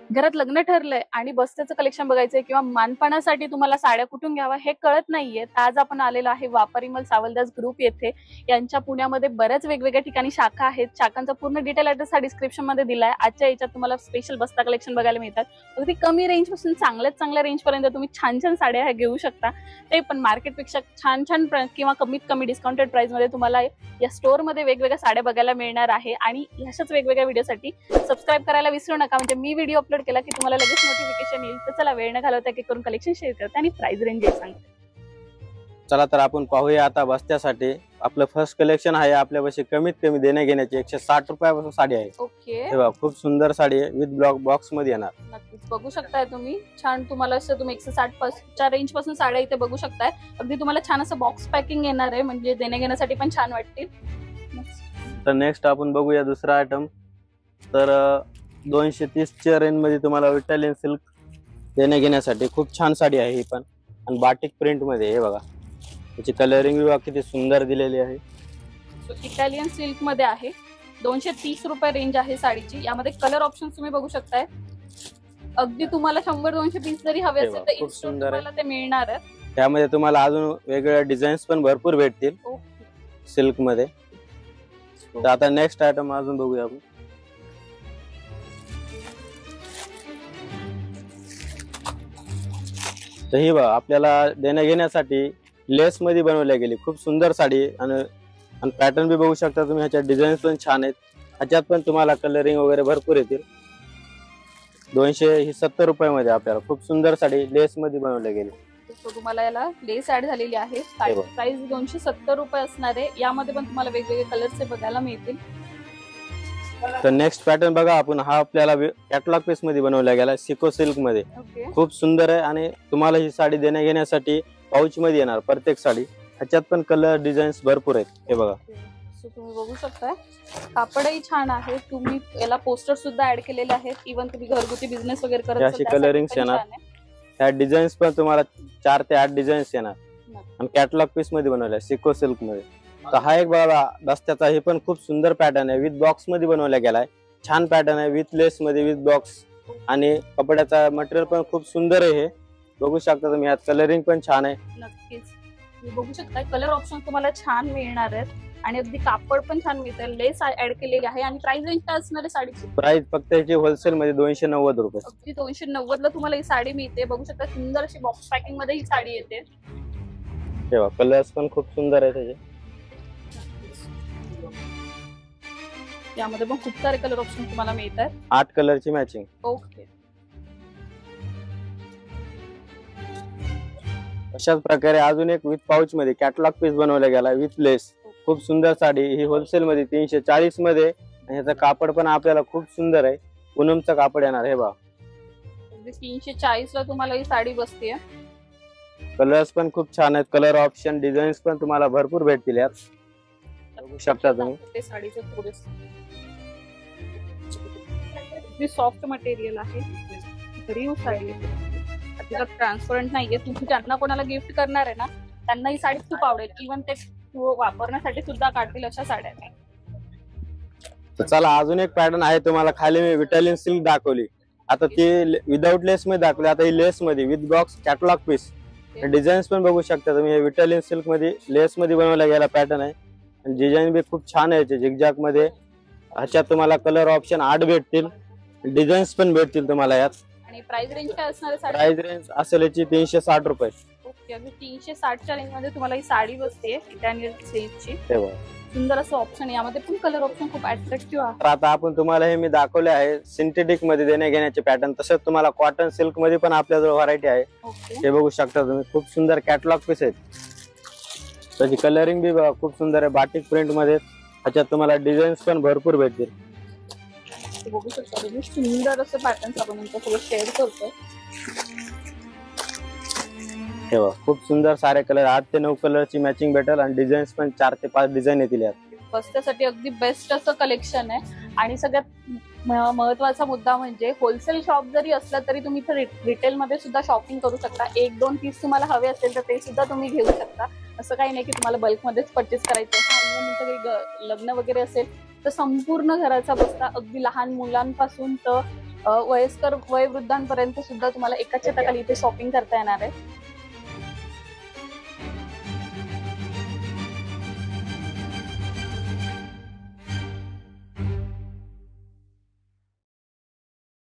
घरात लग्न ठरलंय आणि बस्त्याचं कलेक्शन बघायचंय किंवा मानपानासाठी तुम्हाला साड्या कुठून घ्यावा हे कळत नाहीये, तर आज आपण आलेलो आहे वापरिमल सावलदास ग्रुप येथे. यांच्या पुण्यामध्ये बऱ्याच वेगवेगळ्या ठिकाणी शाखा आहेत. शाखांचा पूर्ण डिटेल ऍड्रेस हा डिस्क्रिप्शन मध्ये दिलाय. आजच्या याच्यात तुम्हाला स्पेशल बस्ता कलेक्शन बघायला मिळतात. अगदी कमी रेंज पासून चांगल्या रेंज पर्यंत तुम्ही छान छान साड्या ह्या घेऊ शकता. ते पण मार्केटपेक्षा छान किंवा कमीत कमी डिस्काउंटेड प्राइस मध्ये तुम्हाला या स्टोर मध्ये वेगवेगळ्या साड्या बघायला मिळणार आहे. आणि ह्याच्याच वेगवेगळ्या व्हिडिओसाठी सबस्क्राईब करायला विसरू नका, म्हणजे मी व्हिडिओ अपलोड केला की तुम्हाला लगेच नोटिफिकेशन येईल. तर चला वेळ न घालवता एक करून कलेक्शन शेअर करते आणि प्राइस रेंज सांगते. चला तर आपण पाहूया आता बस्त्यासाठी. आपलं फर्स्ट कलेक्शन आहे. आपल्यापाशी कमीत कमी देण्या घेण्याची 160 रुपयापासून साडी आहे. ओके, हे बघा खूप सुंदर साडी आहे, विथ ब्लॉक बॉक्स मध्ये येणार. नक्कीच बघू शकताय तुम्ही. छान तुम्हाला असं तुम्ही 160 रेंज पासून साड्या इथे बघू शकताय. अगदी तुम्हाला छान असं बॉक्स पॅकिंग येणार आहे, म्हणजे देण्या घेण्यासाठी पण छान वाटतील. तर नेक्स्ट आपण बघूया दुसरा आयटम. तर 230 च्या रेंज मध्ये तुम्हाला इटालियन सिल्क देण्या घेण्यासाठी खूप छान साडी आहे ही पण, आणि बाटिक प्रिंट मध्ये. हे बघा त्याची कलरिंग विभाग किती सुंदर दिलेली आहे. इटालियन सिल्क मध्ये आहे. 230 रुपये रेंज आहे साडीची. यामध्ये कलर ऑप्शन तुम्ही बघू शकताय. अगदी तुम्हाला 100-200 जरी हवे असेल तर खूप सुंदर तुम्हाला ते मिळणार आहे. त्यामध्ये तुम्हाला अजून वेगवेगळ्या डिझाईन्स पण भरपूर भेटतील सिल्क मध्ये. तर आता नेक्स्ट आयटम अजून बघूया आपण. तर ही बघा आपल्याला देण्या घेण्यासाठी लेस मध्ये बनवल्या गेली खूप सुंदर साडी, आणि पॅटर्न बी बघू शकता तुम्ही. ह्याच्यात डिझाईन्स पण छान आहेत. ह्याच्यात पण तुम्हाला कलरिंग वगैरे भरपूर येतील. 270 रुपयामध्ये आपल्याला खूप सुंदर साडी लेस मध्ये बनवल्या गेली. तुम्हाला याला लेस ऍड झालेली आहे. प्राइस 270 रुपये असणार आहे. यामध्ये पण तुम्हाला वेगवेगळे कलर्स बघायला मिळतील. तर नेक्स्ट पॅटर्न बघा आपण. हा आपल्याला कॅटलॉग पीस मध्ये बनवला गेला, सिको सिल्क मध्ये. खूप सुंदर आहे, आणि तुम्हाला ही साडी देण्या घेण्यासाठी पाऊच मध्ये येणार प्रत्येक साडी. ह्याच्यात पण कलर डिझाईन्स भरपूर आहेत. हे बघा तुम्ही बघू शकताय. कापडही छान आहे. तुम्ही याला पोस्टर सुद्धा ऍड केलेले आहेत. इव्हन तुम्ही घरगुती बिझनेस वगैरे करत अशी कलरिंग्स येणार. ह्या डिझाईन्स पण तुम्हाला 4 ते 8 डिझाईन्स येणार, आणि कॅटलॉग पीस मध्ये बनवलाय सिको सिल्क मध्ये. तर हा एक बघा बस्त्याचा हे पण खूप सुंदर पॅटर्न आहे. विथ बॉक्स मध्ये बनवला गेलाय. छान पॅटर्न आहे, विथ लेस मध्ये, विथ बॉक्स. आणि कपड्याचा मटेरियल पण खूप सुंदर आहे. हे बघू शकता तुम्ही. यात कलरिंग पण छान आहे. नक्कीच तुम्ही बघू शकता. कलर ऑप्शन तुम्हाला छान मिळणार आहेत, आणि अगदी कापड पण छान मिळतं. लेस ऍड केलेली आहे. आणि प्राइस रेंज काय असणार आहे साडीची? प्राइस फक्त याची होलसेल मध्ये 290 रुपये. अगदी 290 ला तुम्हाला ही साडी मिळते. बघू शकता सुंदर अशी बॉक्स पॅकिंग मध्ये ही साडी येते. तेव्हा कलर्स पण खूप सुंदर आहे त्याचे. यामध्ये पण खूप सारे कलर ऑप्शन तुम्हाला मिळतात. 8 कलरची मॅचिंग. ओके, अशाच प्रकारे अजून एक विथ पाऊच मध्ये कॅटलॉग पीस बनवला गेला विथ लेस. खूप सुंदर साडी. ही होलसेल मध्ये 340 मध्ये. ह्याचं कापड पण आपल्याला खूप सुंदर आहे. पूनमचं कापड येणार. हे बघा 340 ला तुम्हाला ही साडी बसते. कलर्स पण खूप छान आहेत. कलर ऑप्शन डिझाईन्स पण तुम्हाला भरपूर भेटतील यात. बघू शकता तुम्ही. ते साडीचं थोडंसं सॉफ्ट मटेरियल आहे. रिव साडी आहे. ट्रान्सपरंट नाहीये. तुम्ही ज्यांना कोणाला गिफ्ट करणार आहे ना, त्यांना ही साडी खूप आवडेल. इव्हन ते वापरण्यासाठी सुद्धा काढतील अशा साड्या. तर चला अजून एक पॅटर्न आहे. तुम्हाला खाली मी इटालियन सिल्क दाखवली. आता ती विदाउट लेस मध्ये दाखवली. आता ही लेस मध्ये with box catalogue piece. Designs पण बघू शकता तुम्ही. हे इटालियन सिल्क मध्ये लेस मध्ये बनवला गेला पॅटर्न आहे. डिझाईन बी खूप छान आहे झिगझॅग मध्ये. ह्याच्यात तुम्हाला कलर ऑप्शन 8 भेटतील. डिझाईन्स पण भेटतील तुम्हाला यात. आणि प्राइस रेंज काय असणार आहे? प्राइस रेंज असेल याची 360 रुपये. ओके, 360 च्या रेंज मध्ये तुम्हाला ही साडी बसते इटालियन सिल्कची. सुंदर असं ऑप्शन. यामध्ये पण कलर ऑप्शन खूप अट्रॅक्टिव्ह आहे. तर आता आपण तुम्हाला हे मी दाखवले आहे सिंथेटिक मध्ये देण्या घेण्याचे पॅटर्न. तसंच तुम्हाला कॉटन सिल्क मध्ये पण आपल्याजवळ व्हरायटी आहे. हे बघू शकता तुम्ही. खूप सुंदर कॅटलॉग पीस आहेत. त्याची कलरिंग बी खूप सुंदर आहे. बाटिक प्रिंट मध्ये. ह्याच्यात तुम्हाला डिझाईन्स पण भरपूर भेटतील. बघू शकता तुम्ही. सुंदर असं पॅटर्न आपण तुमच्यासोबत शेअर करतोय. तेव्हा खूप सुंदर सारे कलर 8 ते 9 कलरची मॅचिंग भेटेल, आणि डिझाईन्स पण 4 ते 5 डिझाईन येतील यात. बस्त्यासाठी अगदी बेस्ट असं कलेक्शन आहे. आणि सगळ्यात महत्वाचा मुद्दा म्हणजे होलसेल शॉप जरी असला तरी तुम्ही इथे रिटेल मध्ये सुद्धा शॉपिंग करू शकता. 1-2 पीस तुम्हाला हवे असेल तर ते सुद्धा तुम्ही घेऊ शकता. असं काही नाही की तुम्हाला बल्क मध्येच परचेस करायचं. तुमच्या लग्न वगैरे असेल तर संपूर्ण घराचा बस्ता, अगदी लहान मुलांपासून तर वयस्कर वयोवृद्धांपर्यंत सुद्धा तुम्हाला एकाच छताखाली इथे शॉपिंग करता येणार आहे.